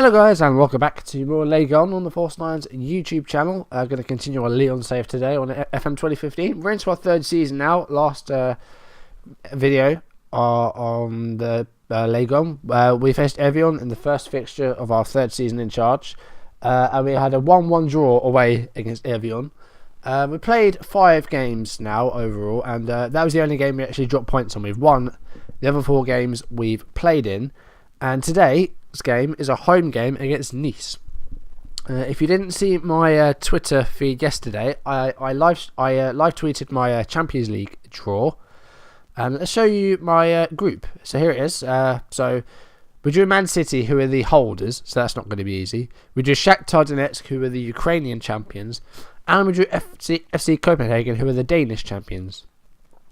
Hello guys and welcome back to more Legon on the Force 9's YouTube channel. Going to continue our Leon save today on FM 2015. We're into our third season now. Last video on the Legon. We faced Evian in the first fixture of our third season in charge. And we had a 1-1 draw away against Evian. We played 5 games now overall, and that was the only game we actually dropped points on. We've won the other 4 games we've played in, and today's game is a home game against Nice. If you didn't see my Twitter feed yesterday, I live tweeted my Champions League draw, and let's show you my group. So here it is. So we drew Man City, who are the holders, so that's not going to be easy. We drew Shakhtar Donetsk, who are the Ukrainian champions, and we drew FC Copenhagen, who are the Danish champions.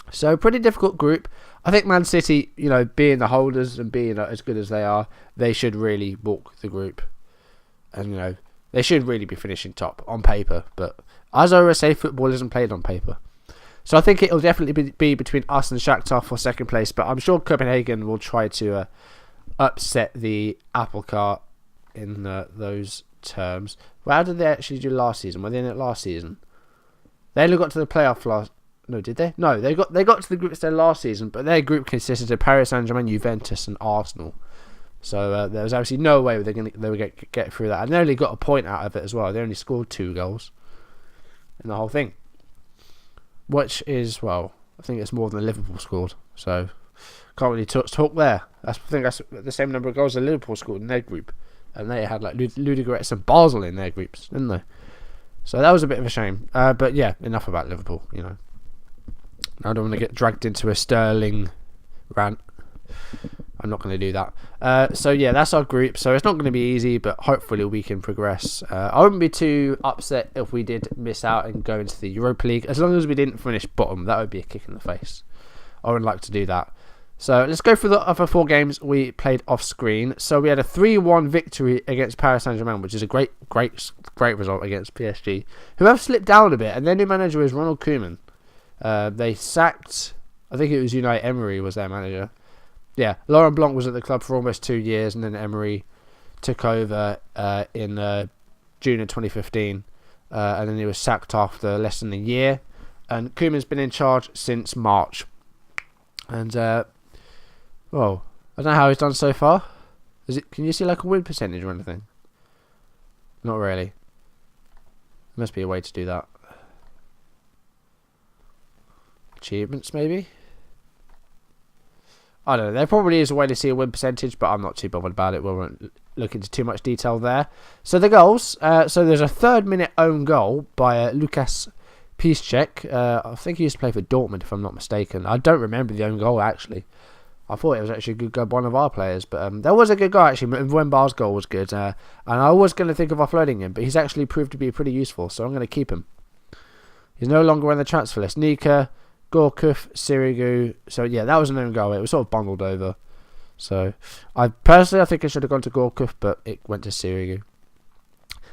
So pretty difficult group. I think Man City, being the holders and being as good as they are, they should really walk the group. And, they should really be finishing top on paper. But as I always say, football isn't played on paper. So I think it'll definitely be between us and Shakhtar for second place. But I'm sure Copenhagen will try to upset the apple cart in those terms. Well, how did they actually do last season? Were they in it last season? They only got to the playoff last. No, did they? No, they got to the group stage last season, but their group consisted of Paris Saint-Germain, Juventus, and Arsenal. So there was absolutely no way they would get through that. And they only got a point out of it as well. They only scored 2 goals in the whole thing, which is, well, I think it's more than Liverpool scored. So can't really talk there. I think that's the same number of goals that Liverpool scored in their group, and they had like Ludogorets and Basel in their groups, didn't they? So that was a bit of a shame. But yeah, enough about Liverpool. I don't want to get dragged into a Sterling rant. I'm not going to do that. So yeah, that's our group. So it's not going to be easy, but hopefully we can progress. I wouldn't be too upset if we did miss out and go into the Europa League. As long as we didn't finish bottom, that would be a kick in the face. I would like to do that. So let's go through the other 4 games we played off screen. So we had a 3-1 victory against Paris Saint-Germain, which is a great result against PSG, who have slipped down a bit. And their new manager is Ronald Koeman. They sacked, I think it was Unai Emery was their manager. Yeah, Laurent Blanc was at the club for almost 2 years, and then Emery took over in June of 2015, and then he was sacked after less than a year. And Koeman's been in charge since March. And well, I don't know how he's done so far. Can you see like a win percentage or anything? Not really. There must be a way to do that. Achievements, maybe? I don't know. There probably is a way to see a win percentage, but I'm not too bothered about it. We won't look into too much detail there. So the goals. So there's a 3rd minute own goal by Lukas Piszczek. I think he used to play for Dortmund, if I'm not mistaken. I don't remember the own goal, actually. I thought it was actually a good goal by one of our players. But there was a good goal, actually. Mbemba's goal was good. And I was going to think of offloading him, but he's actually proved to be pretty useful, so I'm going to keep him. He's no longer on the transfer list. Nika, Gorkuf, Sirigu. So yeah, that was an own goal. It was sort of bundled over. So I think it should have gone to Gorkuf, but it went to Sirigu.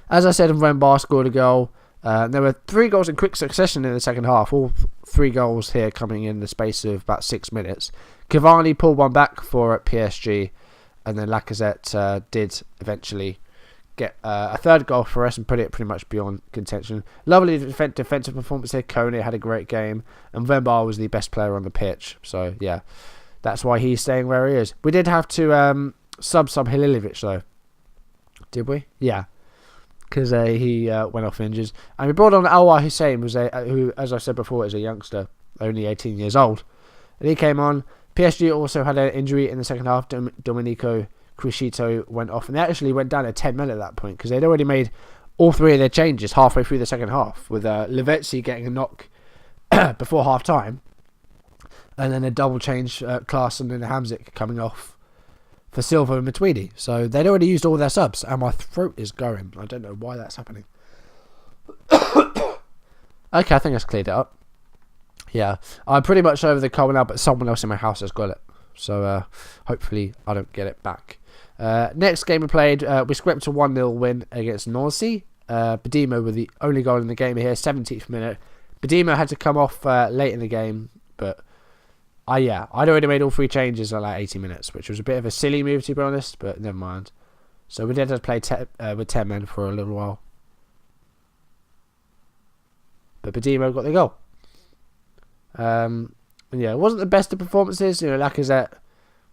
As I said, Mbemba scored a goal. There were 3 goals in quick succession in the second half. All 3 goals here coming in the space of about 6 minutes. Cavani pulled one back for PSG, and then Lacazette did eventually get a 3rd goal for us and put it pretty much beyond contention. Lovely defensive performance here. Kone had a great game, and Mbemba was the best player on the pitch. So yeah, that's why he's staying where he is. We did have to sub Halilovic though. Did we? Yeah, because he went off injured, and we brought on Alwar Hussein, who, as I said before, is a youngster, only 18 years old, and he came on. PSG also had an injury in the second half. Domenico Criscito went off, and they actually went down to 10 men at that point because they'd already made all 3 of their changes halfway through the second half, with Lavezzi getting a knock before half time, and then a double change, Klaassen and Hamzik coming off for Silva and Matuidi. So they'd already used all their subs, and my throat is going. I don't know why that's happening. Okay, I think that's cleared it up. Yeah, I'm pretty much over the cold now, but someone else in my house has got it. So hopefully I don't get it back. Next game we played, we scraped a 1-0 win against Nancy. Badimo with the only goal in the game here, 17th minute. Badimo had to come off late in the game, but I'd already made all 3 changes at like 80 minutes, which was a bit of a silly move to be honest, but never mind. So we did have to play with 10 men for a little while. But Badimo got the goal. Yeah, it wasn't the best of performances. Lacazette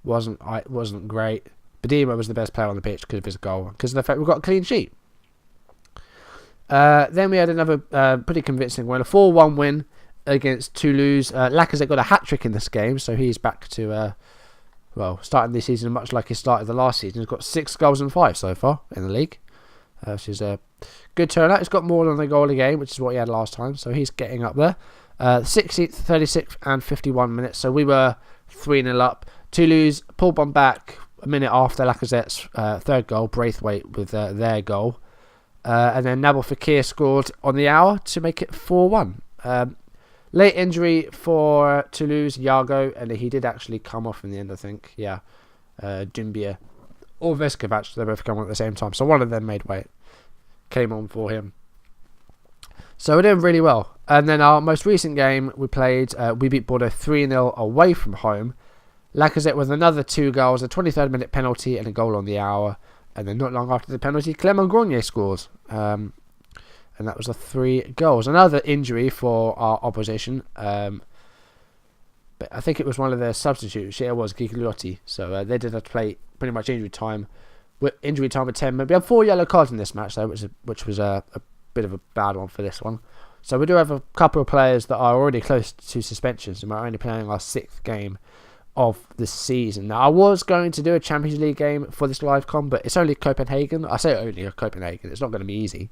wasn't great. Badimo was the best player on the pitch because of his goal, because of the fact we got a clean sheet. Then we had another pretty convincing win, a 4-1 win against Toulouse. Lacazette got a hat-trick in this game, so he's back to, starting this season much like he started the last season. He's got 6 goals and 5 so far in the league, which is a good turnout. He's got more than a goal a game, which is what he had last time, so he's getting up there. 60th, 36th and 51 minutes, so we were 3-0 up. Toulouse pulled one back a minute after Lacazette's third goal, Braithwaite with their goal. And then Nabil Fekir scored on the hour to make it 4-1. Late injury for Toulouse, Yago, and he did actually come off in the end, I think. Yeah, Doumbia or Veskovac, they both come on at the same time. So one of them came on for him. So we're doing really well. And then our most recent game we played, we beat Bordeaux 3-0 away from home. Lacazette with another 2 goals, a 23rd minute penalty and a goal on the hour. And then not long after the penalty, Clement Grenier scores. And that was the 3 goals. Another injury for our opposition. But I think it was one of their substitutes. It was Gigliotti. So they did have to play pretty much injury time with 10 minutes. We had 4 yellow cards in this match, though, which was a bit of a bad one for this one. So we do have a couple of players that are already close to suspensions, and we're only playing our 6th game of the season. Now, I was going to do a Champions League game for this live com, but it's only Copenhagen. I say only Copenhagen. It's not going to be easy.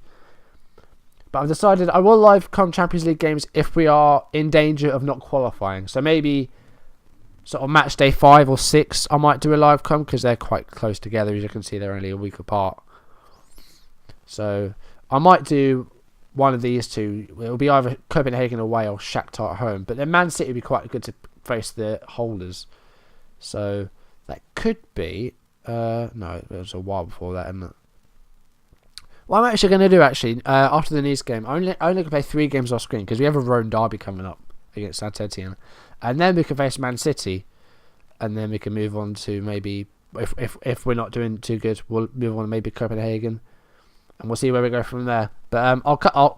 But I've decided I will live com Champions League games if we are in danger of not qualifying. So maybe sort of match day 5 or 6, I might do a live com because they're quite close together. As you can see, they're only a week apart. So I might do one of these two. It'll be either Copenhagen away or Shakhtar at home. But then Man City would be quite good to face the holders. So that could be... no, it was a while before that, isn't it? What I'm actually going to do, after the Nice game, I'm only going to play 3 games off screen because we have a Rhone derby coming up against Saint-Etienne. And then we can face Man City. And then we can move on to maybe... If we're not doing too good, we'll move on to maybe Copenhagen. And we'll see where we go from there. But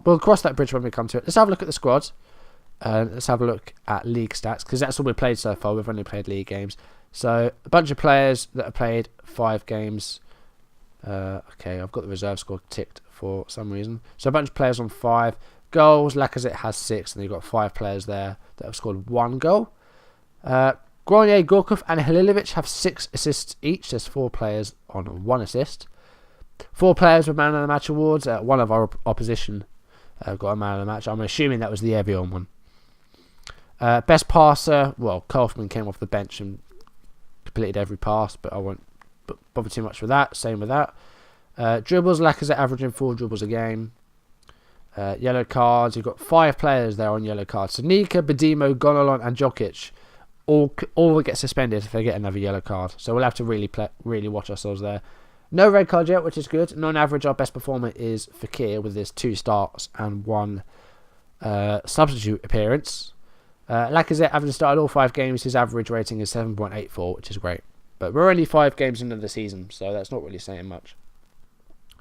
we'll cross that bridge when we come to it. Let's have a look at the squad. Let's have a look at league stats, because that's all we've played so far. We've only played league games. So a bunch of players that have played 5 games. Okay, I've got the reserve score ticked for some reason. So a bunch of players on 5 goals. Lacazette has 6, and you've got 5 players there that have scored 1 goal. Grenier, Gorkov and Halilovic have 6 assists each. There's 4 players on 1 assist. 4 players with Man of the Match awards. One of our opposition got a Man of the Match. I'm assuming that was the Evian one. Best passer, well, Kaufman came off the bench and completed every pass, but I won't bother too much with that. Same with that. Dribbles, Lacazette averaging 4 dribbles a game. Yellow cards, you've got 5 players there on yellow cards. So Nika, Badimo, Gonalon and Jokic all will get suspended if they get another yellow card. So we'll have to really watch ourselves there. No red card yet, which is good. On average, our best performer is Fekir with his 2 starts and 1 substitute appearance. Lacazette, having started all 5 games, his average rating is 7.84, which is great. But we're only 5 games into the season, so that's not really saying much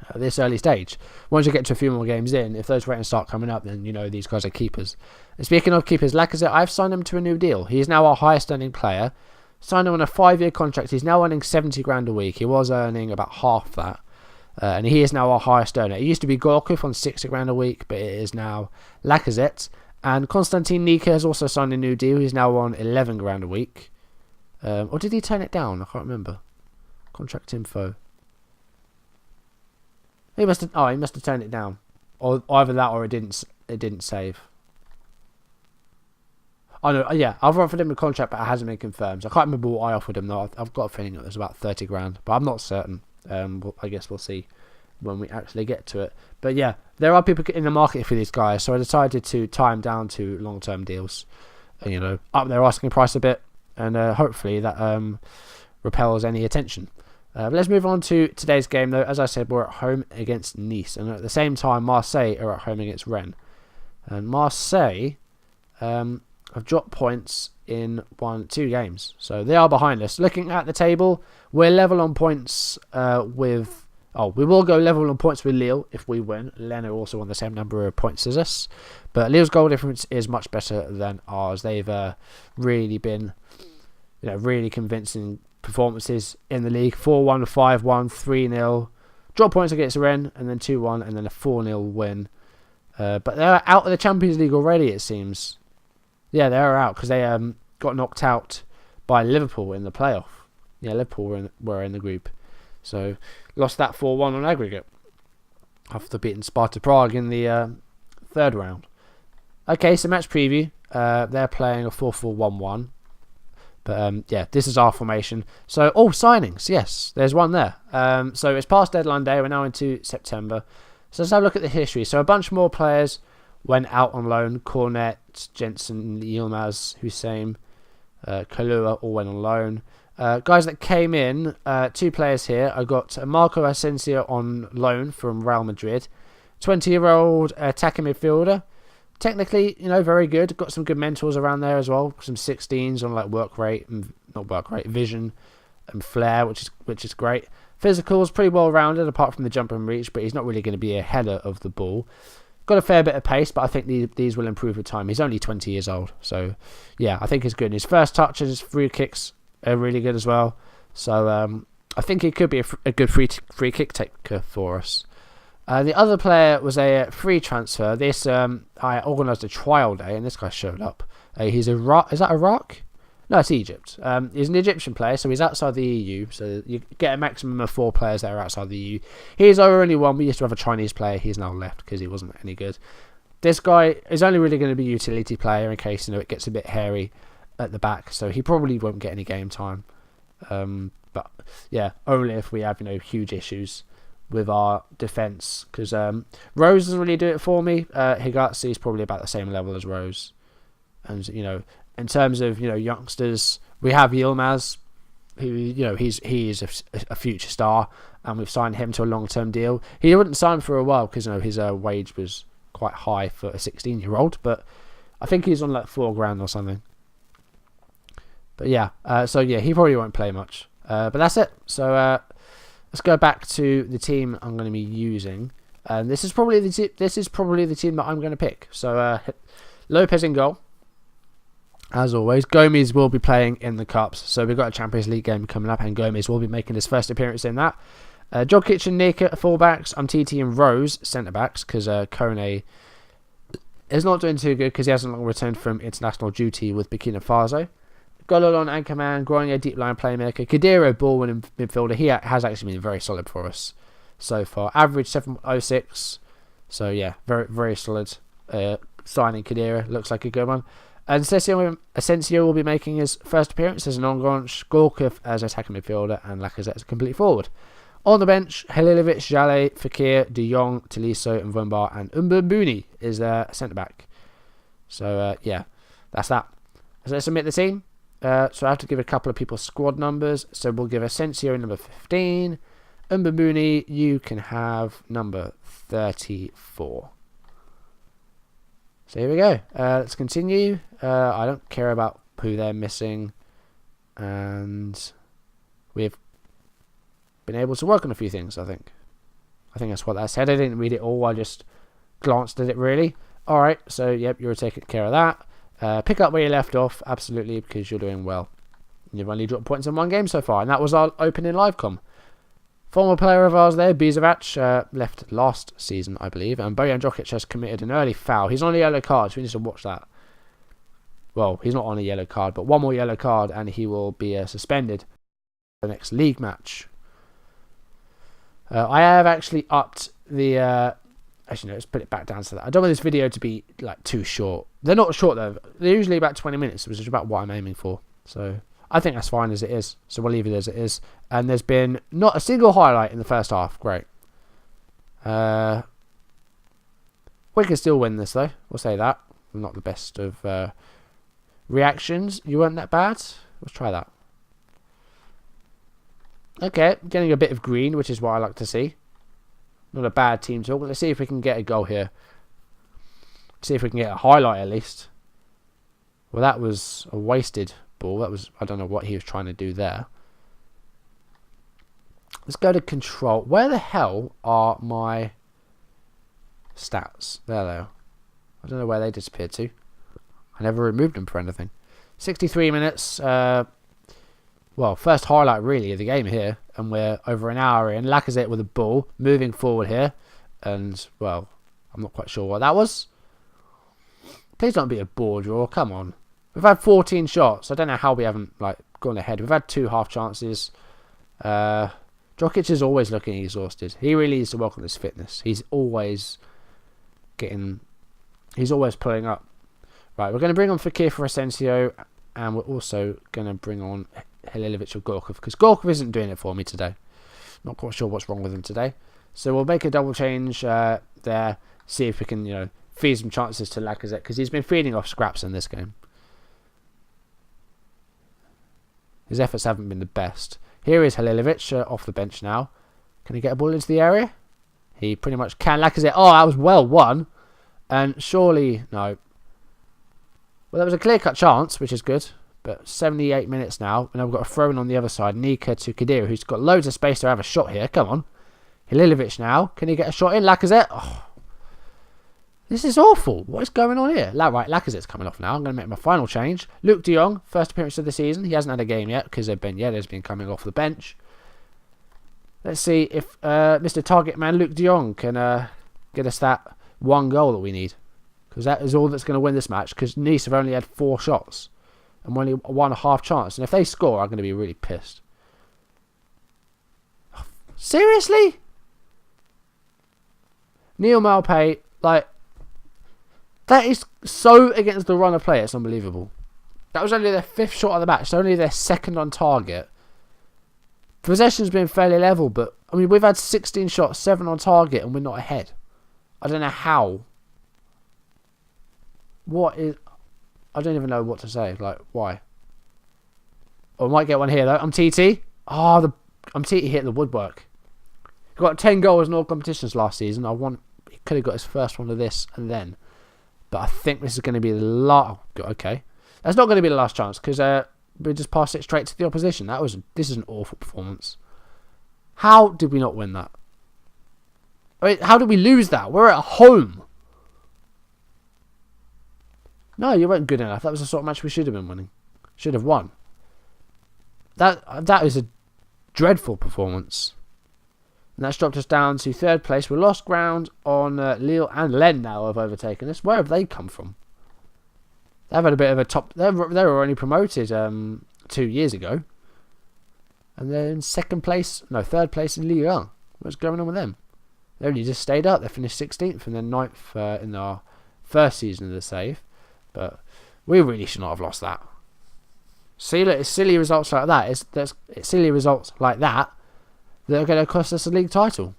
at this early stage. Once you get to a few more games in, if those ratings start coming up, then you know these guys are keepers. And speaking of keepers, Lacazette, I've signed him to a new deal. He is now our highest earning player. Signed him on a 5-year contract. He's now earning 70 grand a week. He was earning about half that. And he is now our highest earner. It used to be Gorkov on 60 grand a week, but it is now Lacazette. And Konstantin Nika has also signed a new deal. He's now on 11 grand a week. Or did he turn it down? I can't remember. Contract info. He must have turned it down. Or either that or it didn't save. Oh no, yeah, I've offered him a contract, but it hasn't been confirmed. So I can't remember what I offered him though. I've got a feeling it was about 30 grand, but I'm not certain. I guess we'll see when we actually get to it. But yeah, there are people in the market for these guys, so I decided to tie them down to long-term deals. And, up their asking price a bit, and hopefully that repels any attention. But let's move on to today's game though. As I said, we're at home against Nice, and at the same time, Marseille are at home against Rennes. And Marseille have dropped points in 2 games, so they are behind us. Looking at the table, we're level on points with Oh, we will go level on points with Lille if we win. Lens are also on the same number of points as us. But Lille's goal difference is much better than ours. They've really been, really convincing performances in the league. 4-1, 5-1, 3-0. Draw points against Rennes, and then 2-1, and then a 4-0 win. But they're out of the Champions League already, it seems. Yeah, they're out because they got knocked out by Liverpool in the playoff. Yeah, Liverpool were in the group. So, lost that 4-1 on aggregate after beating Sparta Prague in the third round. Okay, so match preview. They're playing a 4-4-1-1. But, this is our formation. So, signings. Yes, there's one there. So, it's past deadline day. We're now into September. So, let's have a look at the history. So, a bunch more players went out on loan. Cornet, Jensen, Yilmaz, Hussein, Kalua all went on loan. Guys that came in, 2 players here. I got Marco Asensio on loan from Real Madrid. 20-year-old attacking midfielder. Technically, very good. Got some good mentors around there as well. Some 16s on vision and flair, which is great. Physical is pretty well rounded apart from the jump and reach, but he's not really going to be a header of the ball. Got a fair bit of pace, but I think these will improve with time. He's only 20 years old, so yeah, I think he's good. And his first touches, his free kicks are really good as well. So I think he could be a good free kick taker for us. The other player was a free transfer. I organised a trial day, and this guy showed up. He's Iraq. Is that Iraq? No, it's Egypt. He's an Egyptian player, so he's outside the EU. So you get a maximum of 4 players that are outside the EU. He's our only one. We used to have a Chinese player. He's now left because he wasn't any good. This guy is only really going to be a utility player in case it gets a bit hairy at the back. So he probably won't get any game time. But yeah, only if we have huge issues with our defence, because Rose doesn't really do it for me. Higatsi is probably about the same level as Rose, and in terms of youngsters, we have Yilmaz, who he is a future star, and we've signed him to a long-term deal. He wouldn't sign for a while because his wage was quite high for a 16-year-old, but I think he's on like $4,000 or something. But yeah, he probably won't play much. But that's it. So let's go back to the team I'm going to be using. And this is probably the team that I'm going to pick. So Lopez in goal, as always. Gomez will be playing in the cups. So we've got a Champions League game coming up, and Gomez will be making his first appearance in that. Jokic and Nika fullbacks. Umtiti and Rose centre backs, because Kone is not doing too good because he hasn't long returned from international duty with Burkina Faso. Gololon, anchorman, growing a deep line playmaker. Kadira, ball-winning midfielder. He has actually been very solid for us so far. Average 7.06. So yeah, very, very solid. Signing Kadira looks like a good one. And Asensio will be making his first appearance as an Ongonch, Gorkov as attacking midfielder, and Lacazette as a complete forward. On the bench, Halilovic, Jallet, Fekir, De Jong, Tolisso, and Vumbar, and Mbuni is their centre-back. So yeah, that's that. So let's submit the team. So I have to give a couple of people squad numbers. So we'll give Asensio number 15. Mbuni, you can have number 34. So here we go. Let's continue. I don't care about who they're missing. And we've been able to work on a few things, I think. I think that's what that said. I didn't read it all. I just glanced at it, really. Alright, so yep, you're taking care of that. Pick up where you left off, absolutely, because you're doing well. You've only dropped points in one game so far, and that was our opening live com. Former player of ours there, Bizovac, left last season, I believe, and Bojan Djokic has committed an early foul. He's on a yellow card, so we need to watch that. Well, he's not on a yellow card, but one more yellow card, and he will be suspended for the next league match. I have actually upped the... Actually, no, let's put it back down to that. I don't want this video to be like too short. They're not short though. They're usually about 20 minutes, which is about what I'm aiming for. So I think that's fine as it is. So we'll leave it as it is. And there's been not a single highlight in the first half. Great. We can still win this though. We'll say that. Not the best of reactions. You weren't that bad. Let's try that. Okay, getting a bit of green, which is what I like to see. Not a bad team talk, but let's see if we can get a goal here. See if we can get a highlight at least. Well, that was a wasted ball. I don't know what he was trying to do there. Let's go to control. Where the hell are my stats? There they are. I don't know where they disappeared to. I never removed them for anything. 63 minutes. Well, first highlight really of the game here. And we're over an hour in. Lacazette with the ball. Moving forward here. And, well, I'm not quite sure what that was. Please don't be a ball draw. Come on. We've had 14 shots. I don't know how we haven't gone ahead. We've had 2 half chances. Jokic is always looking exhausted. He really needs to work on his fitness. He's always pulling up. Right, we're going to bring on Fekir for Asensio, and we're also going to bring on Halilovic or Gorkov, because Gorkov isn't doing it for me today. Not quite sure what's wrong with him today. So we'll make a double change there, see if we can, feed some chances to Lacazette, because he's been feeding off scraps in this game. His efforts haven't been the best. Here is Halilovic off the bench now. Can he get a ball into the area? He pretty much can. Lacazette, oh, that was well won. And surely, no. Well, there was a clear-cut chance, which is good. But 78 minutes now, and I've got a throw-in on the other side. Nika to Khedira, who's got loads of space to have a shot here. Come on. Halilovic now. Can he get a shot in? Lacazette. Oh. This is awful. What is going on here? Right, Lacazette's coming off now. I'm going to make my final change. Luke de Jong, first appearance of the season. He hasn't had a game yet because Ben Yedder's been coming off the bench. Let's see if Mr. Target Man Luke de Jong can get us that 1 goal that we need. Because that is all that's going to win this match. Because Nice have only had 4 shots. And only 1.5 chance. And if they score, I'm going to be really pissed. Seriously? Neil Maupay, that is so against the run of play. It's unbelievable. That was only their 5th shot of the match. It's only their 2nd on target. Possession's been fairly level, but I mean we've had 16 shots, 7 on target, and we're not ahead. I don't know how. I don't even know what to say. Why? Oh, I might get one here though. I'm TT. Oh, I'm TT hitting the woodwork. He got 10 goals in all competitions last season. He could have got his first one of this and then. But I think this is going to be the last. Okay, that's not going to be the last chance because we just passed it straight to the opposition. This is an awful performance. How did we not win that? I mean, how did we lose that? We're at home. No, you weren't good enough. That was the sort of match we should have been winning. Should have won. That is a dreadful performance. And that's dropped us down to 3rd place. We lost ground on Lille and Lens now have overtaken us. Where have they come from? They've had a bit of a top. They were only promoted 2 years ago. And they're in 2nd place. No, 3rd place in Ligue 1. What's going on with them? They only just stayed up. They finished 16th and then 9th in our first season of the save. But we really should not have lost that. See, look, it's silly results like that. It's silly results like that that are going to cost us a league title.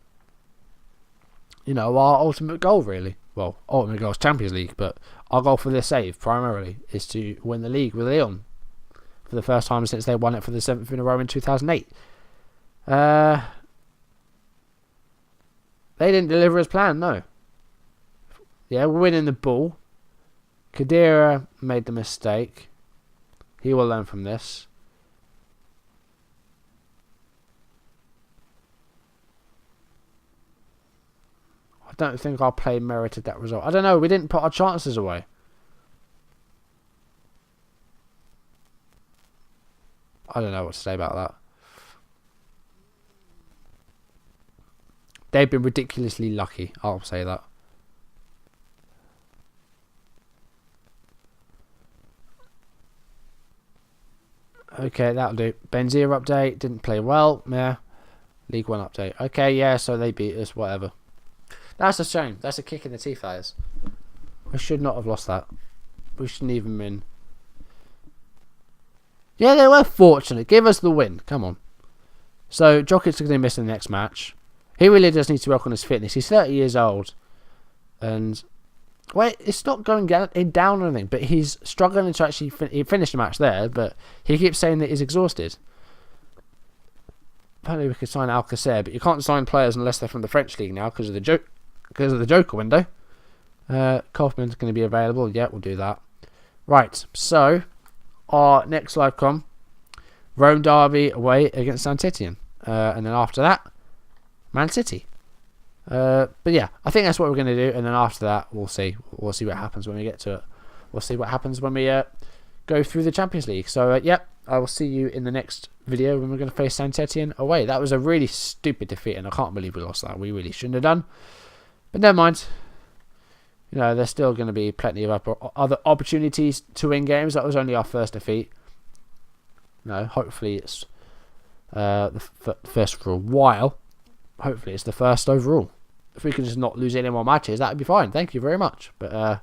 Our ultimate goal, really. Well, ultimate goal is Champions League, but our goal for this save, primarily, is to win the league with Lyon. For the first time since they won it for the 7th in a row in 2008. They didn't deliver as planned, no. Yeah, we're winning the ball. Khedira made the mistake. He will learn from this. I don't think our play merited that result. I don't know. We didn't put our chances away. I don't know what to say about that. They've been ridiculously lucky. I'll say that. Okay, that'll do. Benzia update. Didn't play well. Yeah. League 1 update. Okay, yeah, so they beat us. Whatever. That's a shame. That's a kick in the teeth, that is. We should not have lost that. We shouldn't even win. Yeah, they were fortunate. Give us the win. Come on. So, Jokic is going to miss the next match. He really does need to work on his fitness. He's 30 years old. And, well, it's not going down or anything. But he's struggling to actually finish the match there. But he keeps saying that he's exhausted. Apparently we could sign Alcacer. But you can't sign players unless they're from the French league now. Because of the Joker window. Kaufman's going to be available. Yeah, we'll do that. Right, so our next live com, Rome derby away against Saint-Etienne. and then after that, Man City. But yeah, I think that's what we're going to do, and then after that, we'll see what happens when we get to it. We'll see what happens when we go through the Champions League. So yep, I will see you in the next video when we're going to face Saint Etienne away. That was a really stupid defeat, and I can't believe we lost that. We really shouldn't have done, but never mind. You know, there's still going to be plenty of other opportunities to win games. That was only our first defeat. No, hopefully it's the first for a while. Hopefully it's the first overall. If we can just not lose any more matches, that would be fine. Thank you very much. But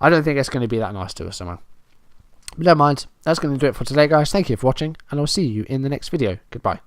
I don't think it's going to be that nice to us somehow. But never mind. That's going to do it for today, guys. Thank you for watching, and I'll see you in the next video. Goodbye.